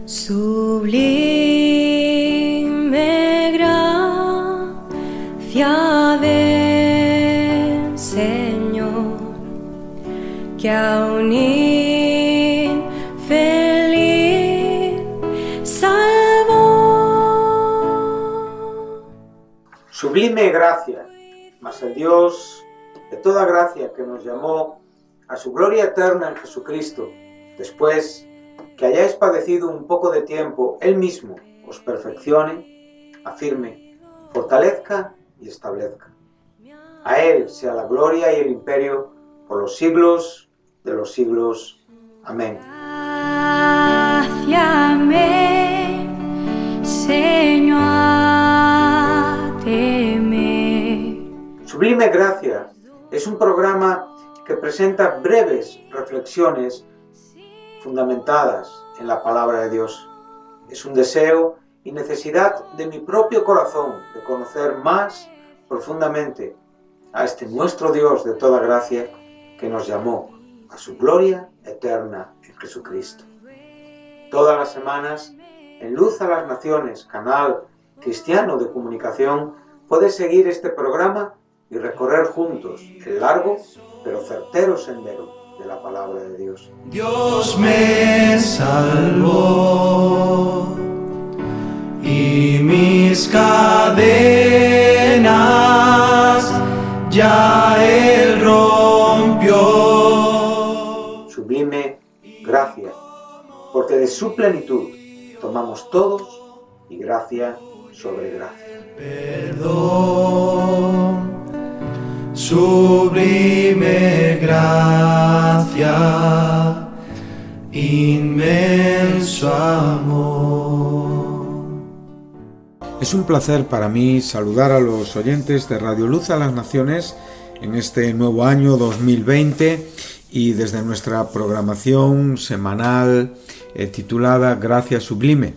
Sublime gracia del Señor, que a un infeliz salvó. Sublime gracia, mas el Dios de toda gracia que nos llamó a su gloria eterna en Jesucristo, después que hayáis padecido un poco de tiempo, Él mismo os perfeccione, afirme, fortalezca y establezca. A Él sea la gloria y el imperio por los siglos de los siglos. Amén. Gracia me enseñó a temer. Sublime Gracia es un programa que presenta breves reflexiones fundamentadas en la palabra de Dios. Es un deseo y necesidad de mi propio corazón de conocer más profundamente a este nuestro Dios de toda gracia que nos llamó a su gloria eterna en Jesucristo. Todas las semanas, en Luz a las Naciones, canal cristiano de comunicación, puedes seguir este programa y recorrer juntos el largo pero certero sendero de la palabra de Dios. Dios me salvó y mis cadenas ya Él rompió. Sublime gracia, porque de su plenitud tomamos todos y gracia sobre gracia. Perdón, sublime gracia, inmenso amor. Es un placer para mí saludar a los oyentes de Radio Luz a las Naciones en este nuevo año 2020 y desde nuestra programación semanal titulada Gracia Sublime.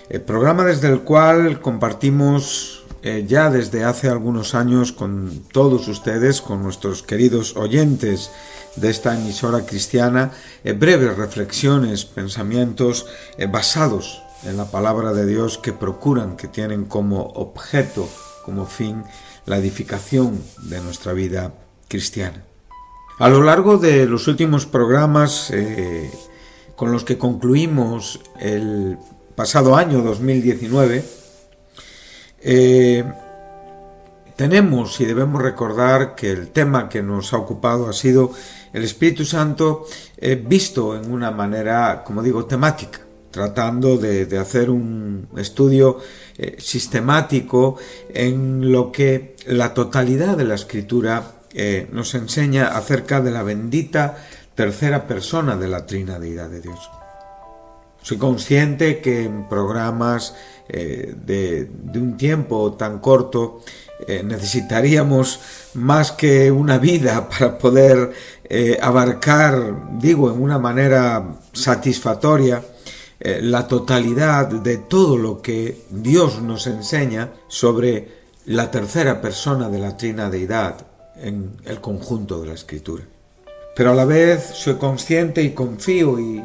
El programa desde el cual compartimos ya desde hace algunos años con todos ustedes, con nuestros queridos oyentes de esta emisora cristiana, breves reflexiones, pensamientos basados en la palabra de Dios que procuran, que tienen como objeto, como fin, la edificación de nuestra vida cristiana. A lo largo de los últimos programas con los que concluimos el pasado año 2019, tenemos y debemos recordar que el tema que nos ha ocupado ha sido el Espíritu Santo visto en una manera, como digo, temática, tratando de hacer un estudio sistemático en lo que la totalidad de la Escritura nos enseña acerca de la bendita tercera persona de la Trinadeidad de Dios. Soy consciente que en programas de un tiempo tan corto necesitaríamos más que una vida para poder abarcar, digo, en una manera satisfactoria la totalidad de todo lo que Dios nos enseña sobre la tercera persona de la Trinadeidad en el conjunto de la Escritura. Pero a la vez soy consciente y confío y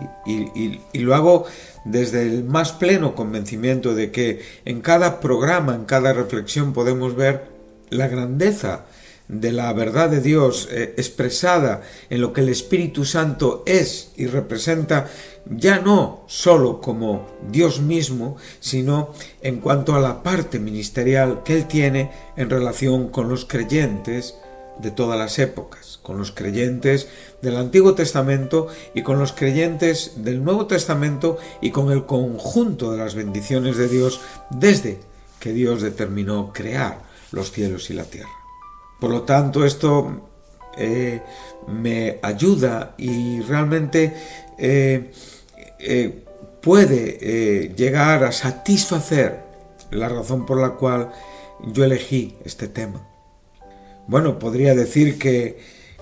lo hago desde el más pleno convencimiento de que en cada programa, en cada reflexión podemos ver la grandeza de la verdad de Dios expresada en lo que el Espíritu Santo es y representa, ya no solo como Dios mismo, sino en cuanto a la parte ministerial que Él tiene en relación con los creyentes de todas las épocas, con los creyentes del Antiguo Testamento y con los creyentes del Nuevo Testamento y con el conjunto de las bendiciones de Dios desde que Dios determinó crear los cielos y la tierra. Por lo tanto, esto me ayuda y realmente puede llegar a satisfacer la razón por la cual yo elegí este tema. Bueno, podría decir que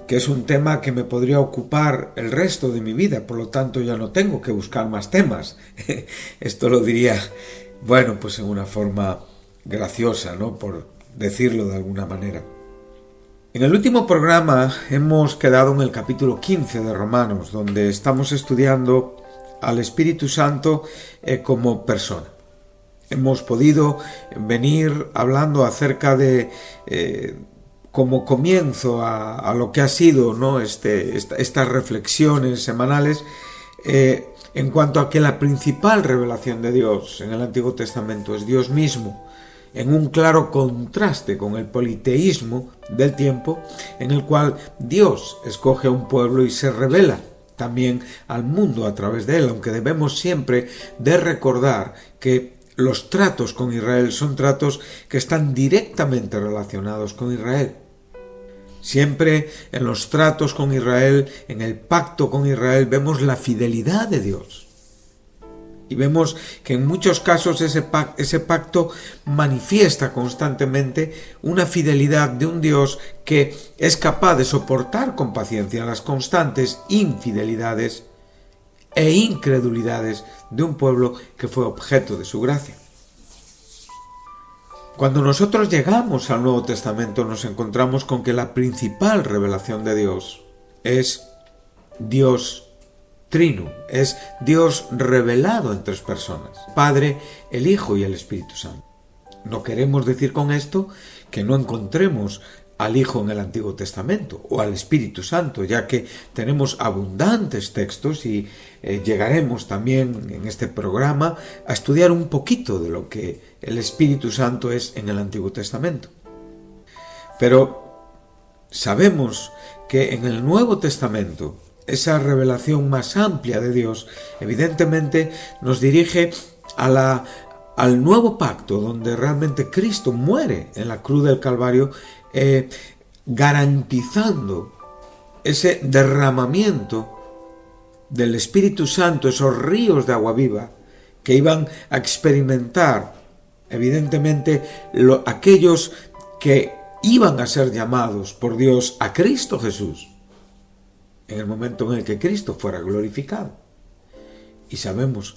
es un tema que me podría ocupar el resto de mi vida, por lo tanto ya no tengo que buscar más temas. Esto lo diría, bueno, pues en una forma graciosa, ¿no? Por decirlo de alguna manera. En el último programa hemos quedado en el capítulo 15 de Romanos, donde estamos estudiando al Espíritu Santo como persona. Hemos podido venir hablando acerca de como comienzo a lo que ha sido, ¿no? Estas reflexiones semanales en cuanto a que la principal revelación de Dios en el Antiguo Testamento es Dios mismo, en un claro contraste con el politeísmo del tiempo, en el cual Dios escoge a un pueblo y se revela también al mundo a través de él, aunque debemos siempre de recordar que los tratos con Israel son tratos que están directamente relacionados con Israel. Siempre en los tratos con Israel, en el pacto con Israel, vemos la fidelidad de Dios. Y vemos que en muchos casos ese pacto manifiesta constantemente una fidelidad de un Dios que es capaz de soportar con paciencia las constantes infidelidades e incredulidades de un pueblo que fue objeto de su gracia. Cuando nosotros llegamos al Nuevo Testamento nos encontramos con que la principal revelación de Dios es Dios Trino, es Dios revelado en tres personas, Padre, el Hijo y el Espíritu Santo. No queremos decir con esto que no encontremos al Hijo en el Antiguo Testamento o al Espíritu Santo, ya que tenemos abundantes textos y llegaremos también en este programa a estudiar un poquito de lo que el Espíritu Santo es en el Antiguo Testamento. Pero sabemos que en el Nuevo Testamento esa revelación más amplia de Dios evidentemente nos dirige al nuevo pacto, donde realmente Cristo muere en la cruz del Calvario, garantizando ese derramamiento del Espíritu Santo, esos ríos de agua viva que iban a experimentar evidentemente aquellos que iban a ser llamados por Dios a Cristo Jesús en el momento en el que Cristo fuera glorificado. Y sabemos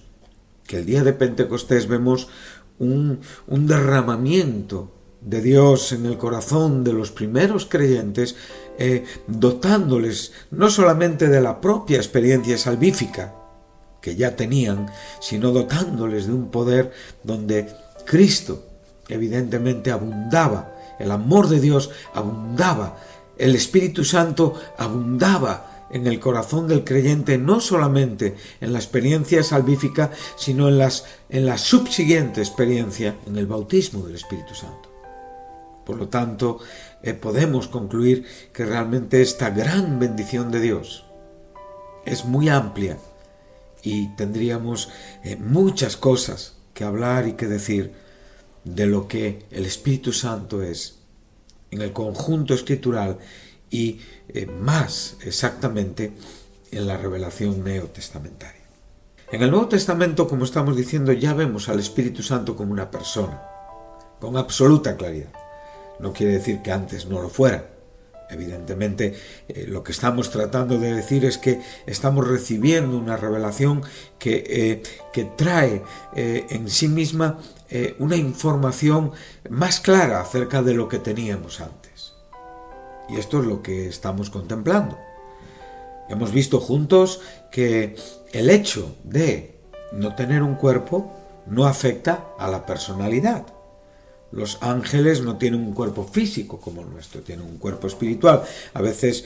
que el día de Pentecostés vemos un derramamiento de Dios en el corazón de los primeros creyentes, dotándoles no solamente de la propia experiencia salvífica que ya tenían, sino dotándoles de un poder donde Cristo evidentemente abundaba, el amor de Dios abundaba, el Espíritu Santo abundaba en el corazón del creyente, no solamente en la experiencia salvífica, sino en la subsiguiente experiencia, en el bautismo del Espíritu Santo. Por lo tanto, podemos concluir que realmente esta gran bendición de Dios es muy amplia y tendríamos muchas cosas que hablar y que decir de lo que el Espíritu Santo es en el conjunto escritural y más exactamente en la revelación neotestamentaria. En el Nuevo Testamento, como estamos diciendo, ya vemos al Espíritu Santo como una persona, con absoluta claridad. No quiere decir que antes no lo fuera. Evidentemente, lo que estamos tratando de decir es que estamos recibiendo una revelación que trae en sí misma una información más clara acerca de lo que teníamos antes. Y esto es lo que estamos contemplando. Hemos visto juntos que el hecho de no tener un cuerpo no afecta a la personalidad. Los ángeles no tienen un cuerpo físico como el nuestro, tienen un cuerpo espiritual. A veces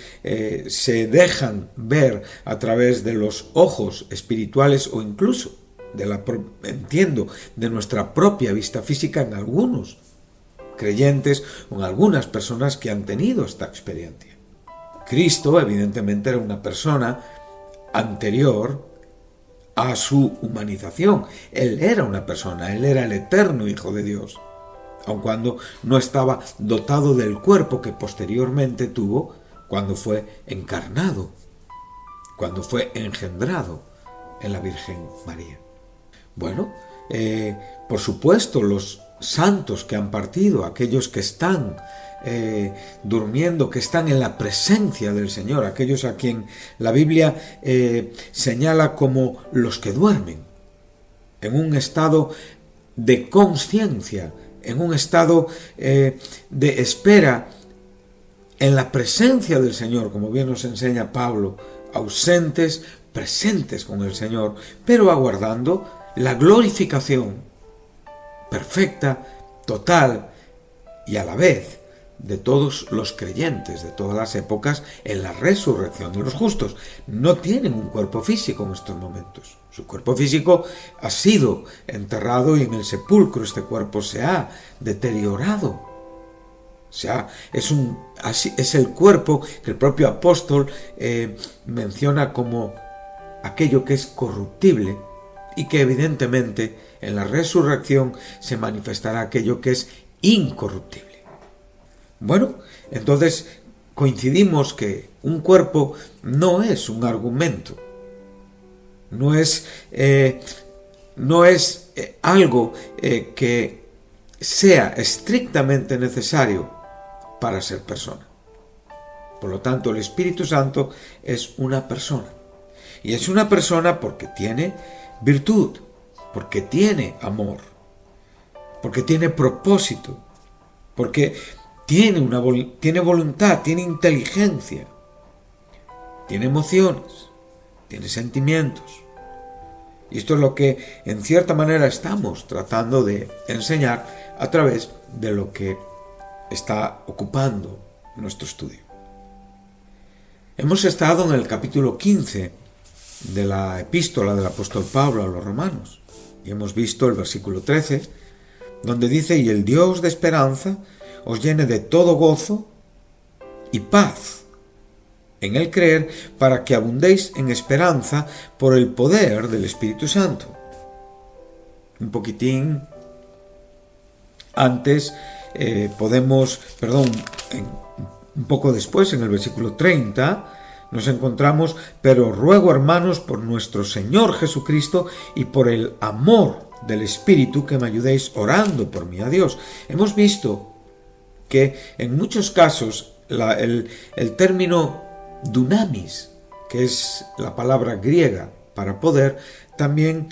se dejan ver a través de los ojos espirituales o incluso de nuestra propia vista física en algunos creyentes o en algunas personas que han tenido esta experiencia. Cristo evidentemente era una persona anterior a su humanización. Él era una persona, él era el eterno Hijo de Dios, aun cuando no estaba dotado del cuerpo que posteriormente tuvo cuando fue encarnado, cuando fue engendrado en la Virgen María. Bueno, por supuesto, los santos que han partido, aquellos que están durmiendo, que están en la presencia del Señor, aquellos a quien la Biblia señala como los que duermen, en un estado de consciencia, en un estado de espera en la presencia del Señor, como bien nos enseña Pablo, ausentes presentes con el Señor, pero aguardando la glorificación perfecta, total y a la vez de todos los creyentes de todas las épocas en la resurrección de los justos. No tienen un cuerpo físico en estos momentos. Su cuerpo físico ha sido enterrado y en el sepulcro este cuerpo se ha deteriorado. Es el cuerpo que el propio apóstol menciona como aquello que es corruptible y que evidentemente en la resurrección se manifestará aquello que es incorruptible. Bueno, entonces coincidimos que un cuerpo no es un argumento, no es algo que sea estrictamente necesario para ser persona. Por lo tanto, el Espíritu Santo es una persona. Y es una persona porque tiene virtud, porque tiene amor, porque tiene propósito, porque tiene voluntad, tiene inteligencia, tiene emociones, tiene sentimientos. Y esto es lo que en cierta manera estamos tratando de enseñar a través de lo que está ocupando nuestro estudio. Hemos estado en el capítulo 15 de la epístola del apóstol Pablo a los romanos y hemos visto el versículo 13 donde dice: y el Dios de esperanza os llene de todo gozo y paz en el creer, para que abundéis en esperanza por el poder del Espíritu Santo. Un poquitín antes un poco después, en el versículo 30, nos encontramos: pero ruego, hermanos, por nuestro Señor Jesucristo y por el amor del Espíritu, que me ayudéis orando por mí a Dios. Hemos visto que en muchos casos el término dunamis, que es la palabra griega para poder, también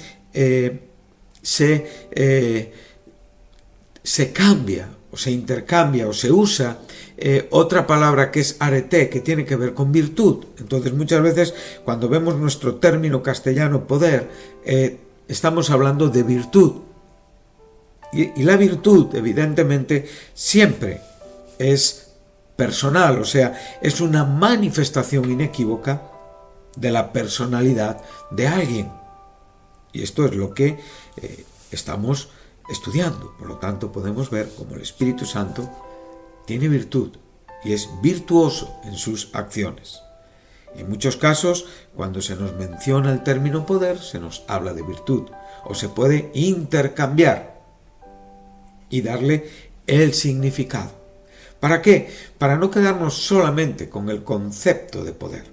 se cambia o se intercambia o se usa otra palabra que es arete, que tiene que ver con virtud. Entonces muchas veces cuando vemos nuestro término castellano poder, estamos hablando de virtud. Y la virtud, evidentemente, siempre es personal, o sea, es una manifestación inequívoca de la personalidad de alguien. Y esto es lo que estamos estudiando. Por lo tanto, podemos ver cómo el Espíritu Santo tiene virtud y es virtuoso en sus acciones. Y en muchos casos, cuando se nos menciona el término poder, se nos habla de virtud, o se puede intercambiar y darle el significado. ¿Para qué? Para no quedarnos solamente con el concepto de poder,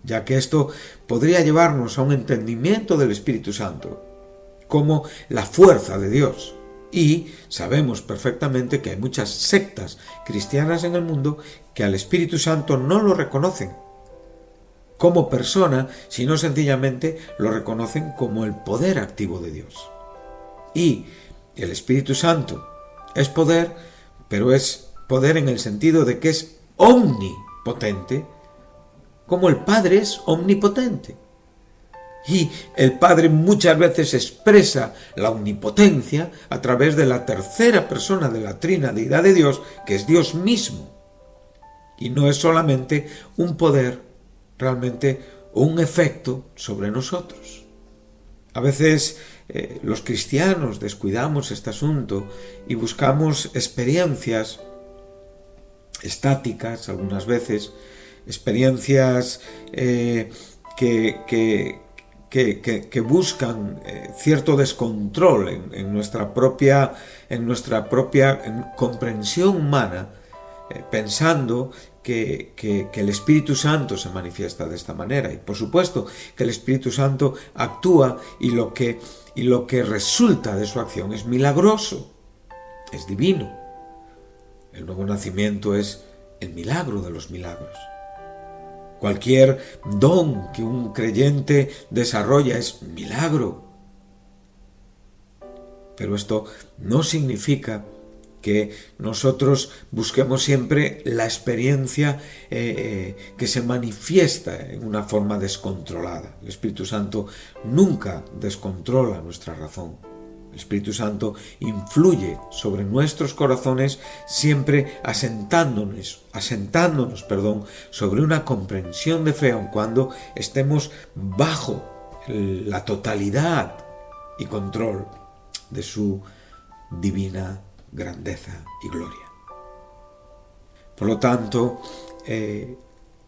ya que esto podría llevarnos a un entendimiento del Espíritu Santo como la fuerza de Dios. Y sabemos perfectamente que hay muchas sectas cristianas en el mundo que al Espíritu Santo no lo reconocen como persona, sino sencillamente lo reconocen como el poder activo de Dios. Y el Espíritu Santo es poder, pero es poder en el sentido de que es omnipotente, como el Padre es omnipotente. Y el Padre muchas veces expresa la omnipotencia a través de la tercera persona de la Trinidad de Dios, que es Dios mismo. Y no es solamente un poder, realmente un efecto sobre nosotros. A veces los cristianos descuidamos este asunto y buscamos experiencias estáticas, algunas veces, experiencias que buscan cierto descontrol en nuestra propia comprensión humana, pensando que el Espíritu Santo se manifiesta de esta manera. Y por supuesto que el Espíritu Santo actúa y lo que resulta de su acción es milagroso, es divino. El nuevo nacimiento es el milagro de los milagros. Cualquier don que un creyente desarrolla es milagro. Pero esto no significa que nosotros busquemos siempre la experiencia que se manifiesta en una forma descontrolada. El Espíritu Santo nunca descontrola nuestra razón. El Espíritu Santo influye sobre nuestros corazones siempre asentándonos, sobre una comprensión de fe, aun cuando estemos bajo la totalidad y control de su divina grandeza y gloria. Por lo tanto,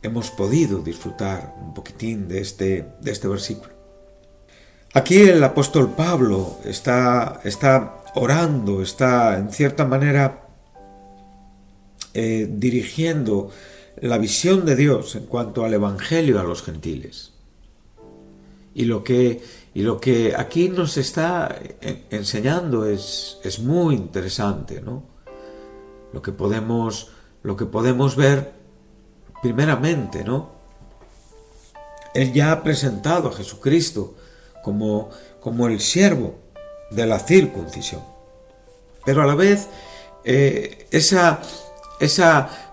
hemos podido disfrutar un poquitín de este versículo. Aquí el apóstol Pablo está orando, está en cierta manera dirigiendo la visión de Dios en cuanto al evangelio a los gentiles. Y lo que aquí nos está enseñando es muy interesante, ¿no? Lo que podemos ver primeramente, ¿no? Él ya ha presentado a Jesucristo como el siervo de la circuncisión. Pero a la vez, esa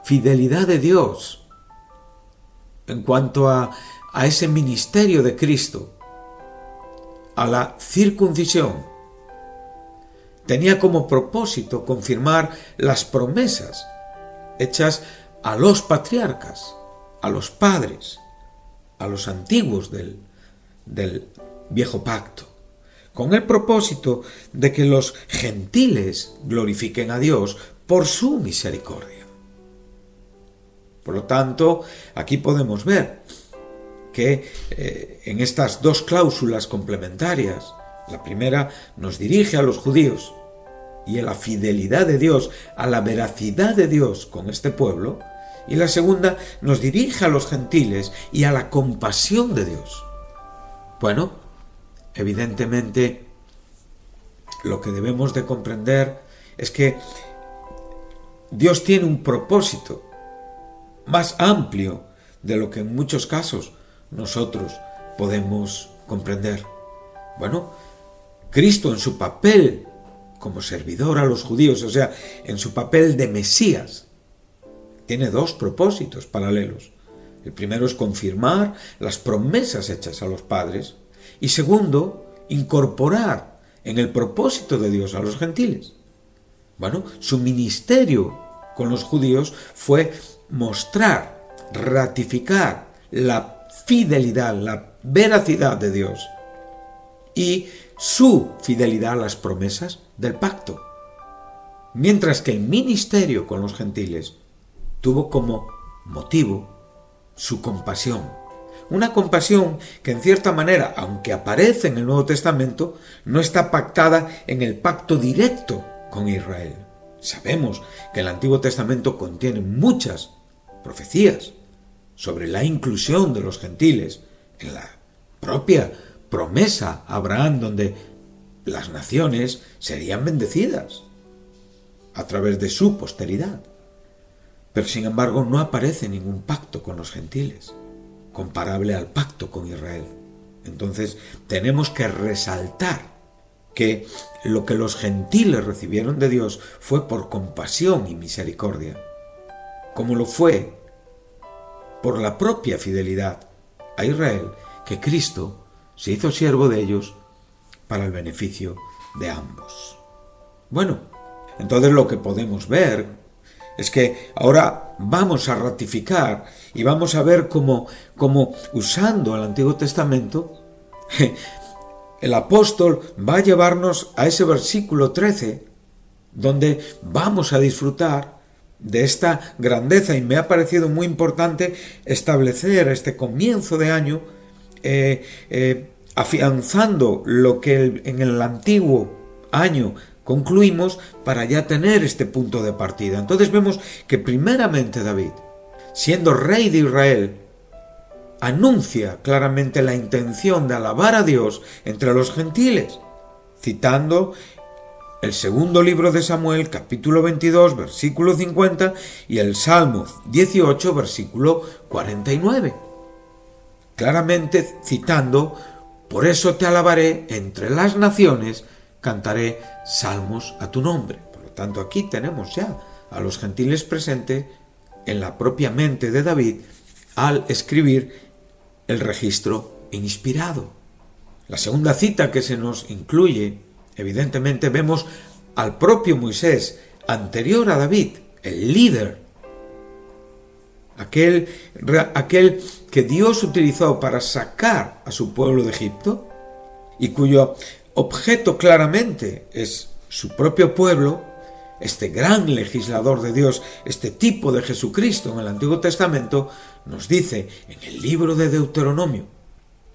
fidelidad de Dios en cuanto a ese ministerio de Cristo, a la circuncisión, tenía como propósito confirmar las promesas hechas a los patriarcas, a los padres, a los antiguos del viejo pacto, con el propósito de que los gentiles glorifiquen a Dios por su misericordia. Por lo tanto, aquí podemos ver que en estas dos cláusulas complementarias, la primera nos dirige a los judíos y a la fidelidad de Dios, a la veracidad de Dios con este pueblo, y la segunda nos dirige a los gentiles y a la compasión de Dios. Bueno, evidentemente lo que debemos de comprender es que Dios tiene un propósito más amplio de lo que en muchos casos nosotros podemos comprender. Bueno, Cristo en su papel como servidor a los judíos, o sea, en su papel de Mesías, tiene dos propósitos paralelos. El primero es confirmar las promesas hechas a los padres y segundo, incorporar en el propósito de Dios a los gentiles. Bueno, su ministerio con los judíos fue mostrar, ratificar la fidelidad, la veracidad de Dios y su fidelidad a las promesas del pacto. Mientras que el ministerio con los gentiles tuvo como motivo su compasión. Una compasión que en cierta manera, aunque aparece en el Nuevo Testamento, no está pactada en el pacto directo con Israel. Sabemos que el Antiguo Testamento contiene muchas profecías sobre la inclusión de los gentiles en la propia promesa a Abraham, donde las naciones serían bendecidas a través de su posteridad. Pero sin embargo no aparece ningún pacto con los gentiles comparable al pacto con Israel. Entonces tenemos que resaltar que lo que los gentiles recibieron de Dios fue por compasión y misericordia, como lo fue por la propia fidelidad a Israel, que Cristo se hizo siervo de ellos para el beneficio de ambos. Bueno, entonces lo que podemos ver es que ahora vamos a ratificar y vamos a ver cómo usando el Antiguo Testamento, el apóstol va a llevarnos a ese versículo 13, donde vamos a disfrutar de esta grandeza, y me ha parecido muy importante establecer este comienzo de año afianzando lo que en el antiguo año concluimos para ya tener este punto de partida. Entonces vemos que primeramente David, siendo rey de Israel, anuncia claramente la intención de alabar a Dios entre los gentiles, citando el segundo libro de Samuel, capítulo 22, versículo 50, y el Salmo 18, versículo 49. Claramente citando: por eso te alabaré entre las naciones, cantaré salmos a tu nombre. Por lo tanto, aquí tenemos ya a los gentiles presentes en la propia mente de David al escribir el registro inspirado. La segunda cita que se nos incluye, evidentemente vemos al propio Moisés, anterior a David, el líder, aquel que Dios utilizó para sacar a su pueblo de Egipto y cuyo objeto claramente es su propio pueblo, este gran legislador de Dios, este tipo de Jesucristo en el Antiguo Testamento, nos dice en el libro de Deuteronomio,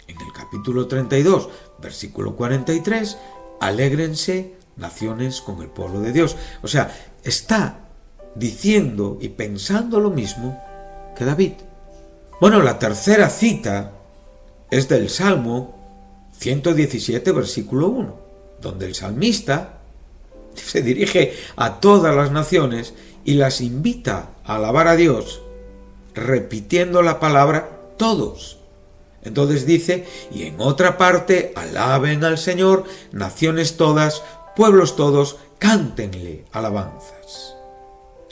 en el capítulo 32, versículo 43, alégrense naciones con el pueblo de Dios. O sea, está diciendo y pensando lo mismo que David. Bueno, la tercera cita es del Salmo 117, versículo 1, donde el salmista se dirige a todas las naciones y las invita a alabar a Dios, repitiendo la palabra todos. Entonces dice, y en otra parte, alaben al Señor, naciones todas, pueblos todos, cántenle alabanzas.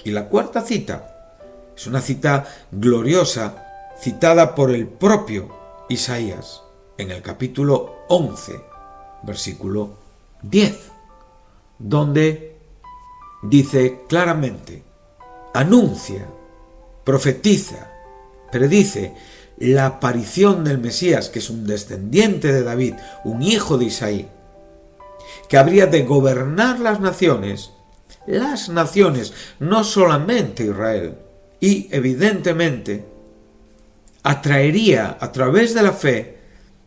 Y la cuarta cita es una cita gloriosa, citada por el propio Isaías, en el capítulo 11, versículo 10, donde dice claramente, anuncia, profetiza, predice la aparición del Mesías, que es un descendiente de David, un hijo de Isaí, que habría de gobernar las naciones, no solamente Israel, y evidentemente atraería a través de la fe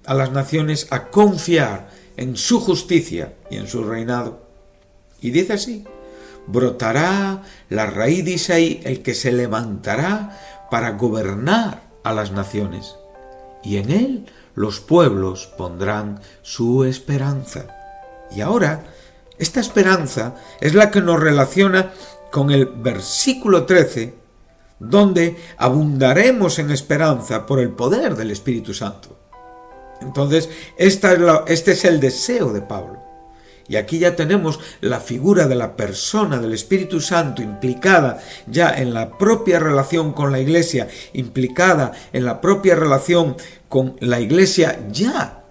a las naciones a confiar en su justicia y en su reinado. Y dice así, brotará la raíz de Isaí, el que se levantará para gobernar a las naciones, y en él los pueblos pondrán su esperanza. Y ahora, esta esperanza es la que nos relaciona con el versículo 13, donde abundaremos en esperanza por el poder del Espíritu Santo. Entonces, este es el deseo de Pablo. Y aquí ya tenemos la figura de la persona del Espíritu Santo implicada ya en la propia relación con la Iglesia, implicada en la propia relación con la Iglesia ya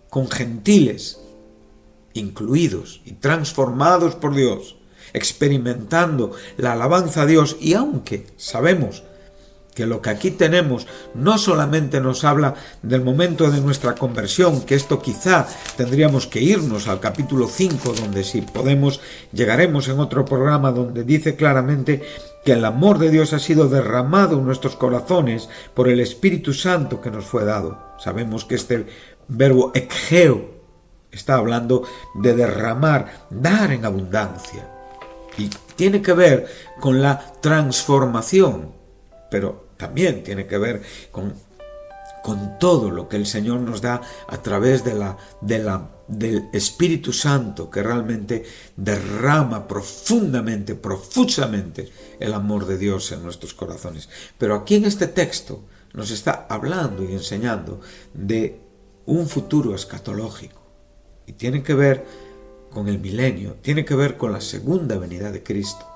con gentiles, incluidos y transformados por Dios, experimentando la alabanza a Dios. Y aunque sabemos que lo que aquí tenemos no solamente nos habla del momento de nuestra conversión, que esto quizá tendríamos que irnos al capítulo 5, donde si podemos llegaremos en otro programa, donde dice claramente que el amor de Dios ha sido derramado en nuestros corazones por el Espíritu Santo que nos fue dado. Sabemos que este verbo ekgeo está hablando de derramar, dar en abundancia, y tiene que ver con la transformación, pero también tiene que ver con todo lo que el Señor nos da a través del Espíritu Santo, que realmente derrama profundamente, profusamente el amor de Dios en nuestros corazones. Pero aquí en este texto nos está hablando y enseñando de un futuro escatológico, y tiene que ver con el milenio, tiene que ver con la segunda venida de Cristo.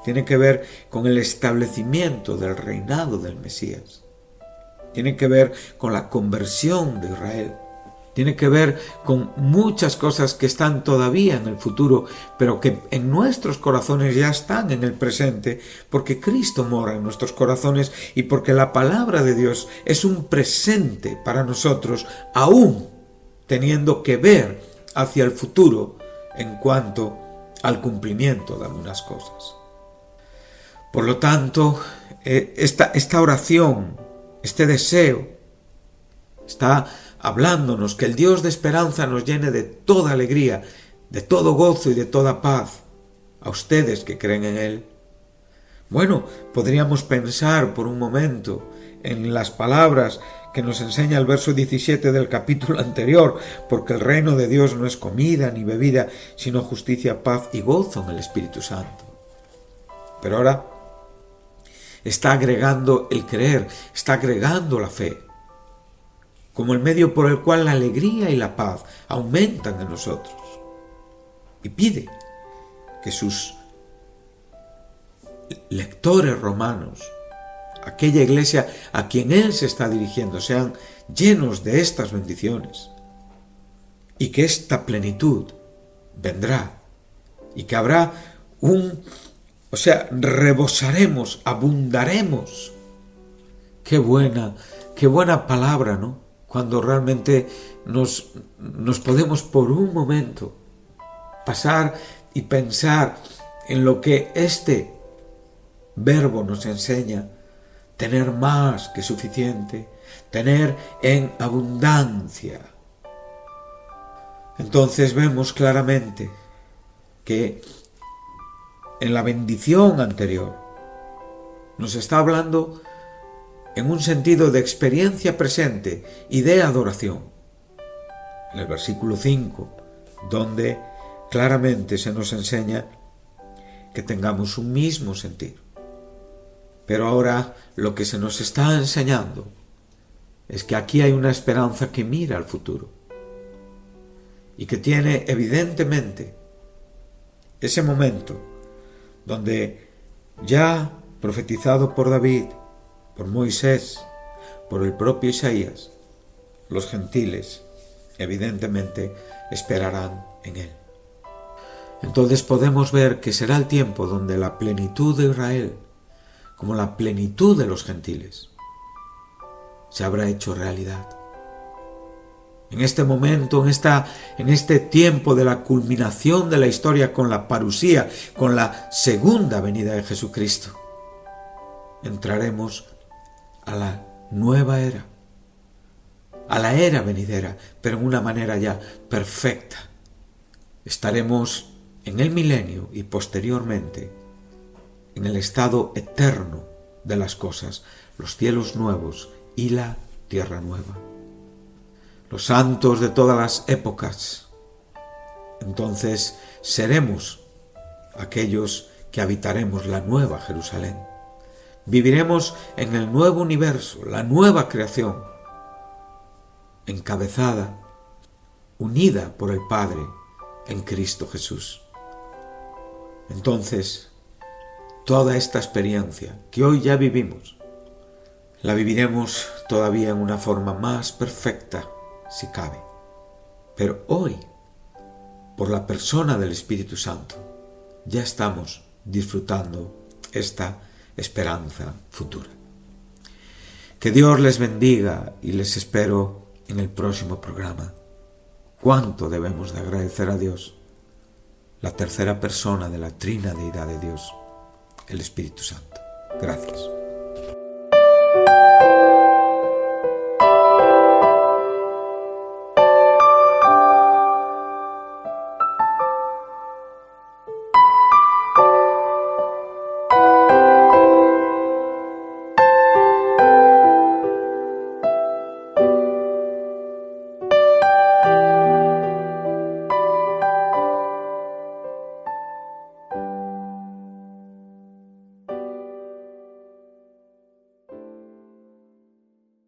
Tiene que ver con el establecimiento del reinado del Mesías. Tiene que ver con la conversión de Israel. Tiene que ver con muchas cosas que están todavía en el futuro, pero que en nuestros corazones ya están en el presente, porque Cristo mora en nuestros corazones y porque la palabra de Dios es un presente para nosotros, aún teniendo que ver hacia el futuro en cuanto al cumplimiento de algunas cosas. Por lo tanto, esta oración, este deseo, está hablándonos que el Dios de esperanza nos llene de toda alegría, de todo gozo y de toda paz, a ustedes que creen en Él. Bueno, podríamos pensar por un momento en las palabras que nos enseña el verso 17 del capítulo anterior, porque el reino de Dios no es comida ni bebida, sino justicia, paz y gozo en el Espíritu Santo. Pero ahora está agregando el creer, está agregando la fe, como el medio por el cual la alegría y la paz aumentan en nosotros. Y pide que sus lectores romanos, aquella iglesia a quien Él se está dirigiendo, sean llenos de estas bendiciones y que esta plenitud vendrá y que habrá rebosaremos, abundaremos. Qué buena palabra, ¿no? Cuando realmente nos podemos por un momento pasar y pensar en lo que este verbo nos enseña, tener más que suficiente, tener en abundancia. Entonces vemos claramente que en la bendición anterior nos está hablando en un sentido de experiencia presente y de adoración. En el versículo 5, donde claramente se nos enseña que tengamos un mismo sentir. Pero ahora lo que se nos está enseñando es que aquí hay una esperanza que mira al futuro y que tiene evidentemente ese momento donde ya profetizado por David, por Moisés, por el propio Isaías, los gentiles evidentemente esperarán en él. Entonces podemos ver que será el tiempo donde la plenitud de Israel, como la plenitud de los gentiles, se habrá hecho realidad. En este momento, en este tiempo de la culminación de la historia con la parusía, con la segunda venida de Jesucristo, entraremos a la nueva era, a la era venidera, pero en una manera ya perfecta. Estaremos en el milenio y posteriormente en el estado eterno de las cosas, los cielos nuevos y la tierra nueva. Los santos de todas las épocas, entonces seremos aquellos que habitaremos la nueva Jerusalén. Viviremos en el nuevo universo, la nueva creación, encabezada, unida por el Padre en Cristo Jesús. Entonces, toda esta experiencia que hoy ya vivimos, la viviremos todavía en una forma más perfecta, si cabe. Pero hoy, por la persona del Espíritu Santo, ya estamos disfrutando esta esperanza futura. Que Dios les bendiga y les espero en el próximo programa. ¿Cuánto debemos de agradecer a Dios? La tercera persona de la trina deidad de Dios, el Espíritu Santo. Gracias.